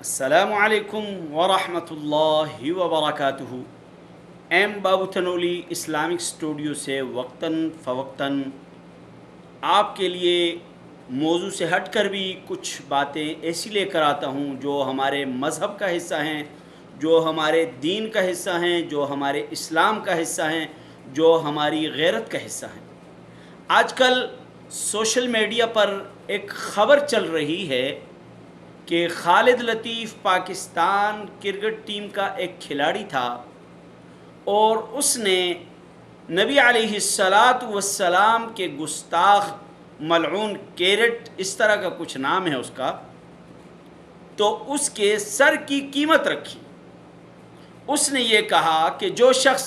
السلام علیکم ورحمۃ اللہ وبرکاتہ۔ ایم بابو تنولی اسلامک اسٹوڈیو سے وقتاً فوقتاً آپ کے لیے موضوع سے ہٹ کر بھی کچھ باتیں ایسی لے کر آتا ہوں جو ہمارے مذہب کا حصہ ہیں، جو ہمارے دین کا حصہ ہیں، جو ہمارے اسلام کا حصہ ہیں، جو ہماری غیرت کا حصہ ہیں۔ آج کل سوشل میڈیا پر ایک خبر چل رہی ہے کہ خالد لطیف پاکستان کرکٹ ٹیم کا ایک کھلاڑی تھا اور اس نے نبی علیہ السلام کے گستاخ ملعون کیرٹ، اس طرح کا کچھ نام ہے اس کا، تو اس کے سر کی قیمت رکھی۔ اس نے یہ کہا کہ جو شخص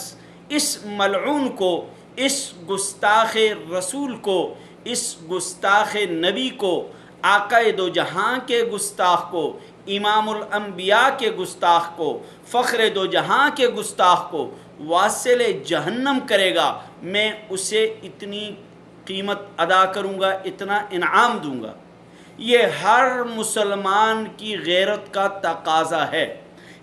اس ملعون کو، اس گستاخ رسول کو، اس گستاخ نبی کو، آقا دو جہاں کے گستاخ کو، امام الانبیاء کے گستاخ کو، فخر دو جہاں کے گستاخ کو واصل جہنم کرے گا، میں اسے اتنی قیمت ادا کروں گا، اتنا انعام دوں گا۔ یہ ہر مسلمان کی غیرت کا تقاضا ہے،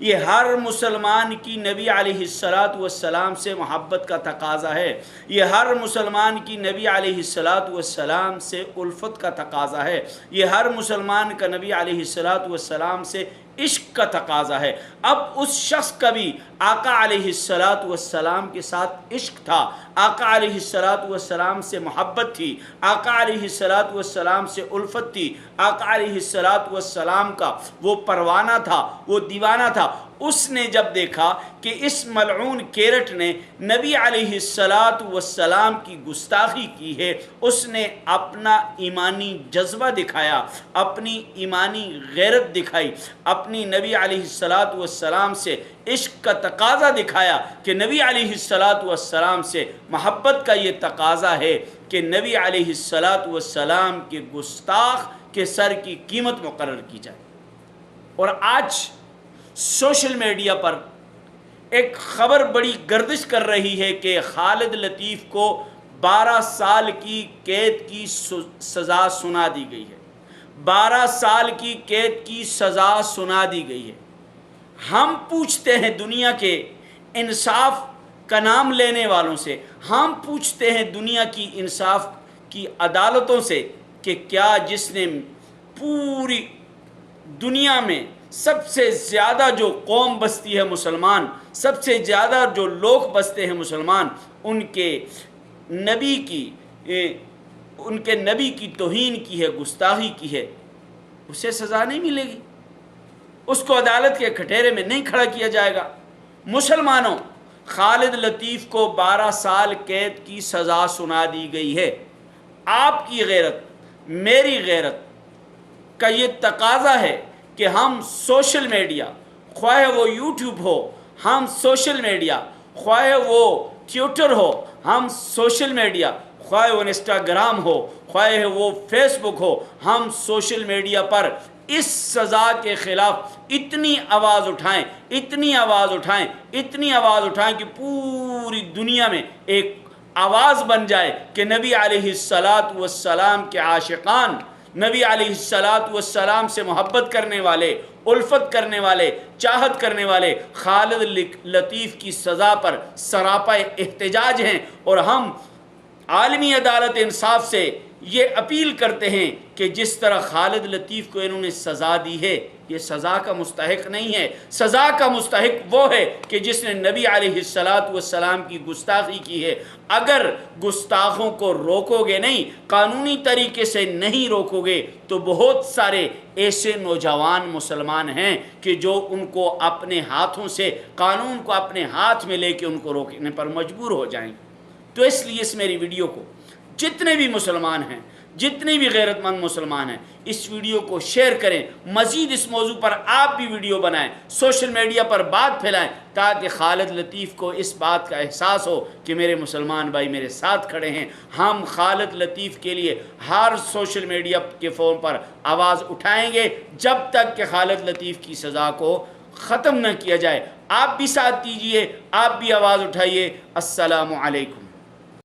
یہ ہر مسلمان کی نبی علیہ السلام سے محبت کا تقاضا ہے، یہ ہر مسلمان کی نبی علیہ السلام سے الفت کا تقاضا ہے، یہ ہر مسلمان کا نبی علیہ السلام سے عشق کا تقاضا ہے۔ اب اس شخص کا بھی آقا علیہ السلام کے ساتھ عشق تھا، آقا علیہ السلام سے محبت تھی، آقا علیہ السلام سے الفت تھی، آقا علیہ السلام کا وہ پروانہ تھا، وہ دیوانہ تھا۔ اس نے جب دیکھا کہ اس ملعون کیرٹ نے نبی علیہ السلام کی گستاخی کی ہے، اس نے اپنا ایمانی جذبہ دکھایا، اپنی ایمانی غیرت دکھائی، اپنی نبی علیہ السلام سے عشق کا تقاضا دکھایا کہ نبی علیہ السلام سے محبت کا یہ تقاضا ہے کہ نبی علیہ السلام کے گستاخ کے سر کی قیمت مقرر کی جائے۔ اور آج سوشل میڈیا پر ایک خبر بڑی گردش کر رہی ہے کہ خالد لطیف کو 12 سال کی قید کی سزا سنا دی گئی ہے، 12 سال کی قید کی سزا سنا دی گئی ہے۔ ہم پوچھتے ہیں دنیا کے انصاف کا نام لینے والوں سے، ہم پوچھتے ہیں دنیا کی انصاف کی عدالتوں سے کہ کیا جس نے پوری دنیا میں سب سے زیادہ جو قوم بستی ہے مسلمان، سب سے زیادہ جو لوگ بستے ہیں مسلمان، ان کے نبی کی توہین کی ہے، گستاخی کی ہے، اسے سزا نہیں ملے گی، اس کو عدالت کے کھٹیرے میں نہیں کھڑا کیا جائے گا۔ مسلمانوں، خالد لطیف کو 12 سال قید کی سزا سنا دی گئی ہے۔ آپ کی غیرت، میری غیرت کا یہ تقاضا ہے کہ ہم سوشل میڈیا، خواہ وہ یوٹیوب ہو، ہم سوشل میڈیا، خواہ وہ ٹویٹر ہو، ہم سوشل میڈیا، خواہ وہ انسٹاگرام ہو، خواہ وہ فیس بک ہو، ہم سوشل میڈیا پر اس سزا کے خلاف اتنی آواز اٹھائیں، اتنی آواز اٹھائیں، اتنی آواز اٹھائیں کہ پوری دنیا میں ایک آواز بن جائے کہ نبی علیہ السلام کے عاشقان، نبی علیہ السلام سے محبت کرنے والے، الفت کرنے والے، چاہت کرنے والے خالد لطیف کی سزا پر سراپا احتجاج ہیں، اور ہم عالمی عدالت انصاف سے یہ اپیل کرتے ہیں کہ جس طرح خالد لطیف کو انہوں نے سزا دی ہے، یہ سزا کا مستحق نہیں ہے۔ سزا کا مستحق وہ ہے کہ جس نے نبی علیہ السلام کی گستاخی کی ہے۔ اگر گستاخوں کو روکو گے نہیں، قانونی طریقے سے نہیں روکو گے، تو بہت سارے ایسے نوجوان مسلمان ہیں کہ جو ان کو اپنے ہاتھوں سے، قانون کو اپنے ہاتھ میں لے کے ان کو روکنے پر مجبور ہو جائیں۔ تو اس لیے اس میری ویڈیو کو جتنے بھی مسلمان ہیں، جتنے بھی غیرت مند مسلمان ہیں، اس ویڈیو کو شیئر کریں، مزید اس موضوع پر آپ بھی ویڈیو بنائیں، سوشل میڈیا پر بات پھیلائیں، تاکہ خالد لطیف کو اس بات کا احساس ہو کہ میرے مسلمان بھائی میرے ساتھ کھڑے ہیں۔ ہم خالد لطیف کے لیے ہر سوشل میڈیا کے فون پر آواز اٹھائیں گے جب تک کہ خالد لطیف کی سزا کو ختم نہ کیا جائے۔ آپ بھی ساتھ دیجئے، آپ بھی آواز اٹھائیے۔ السلام علیکم۔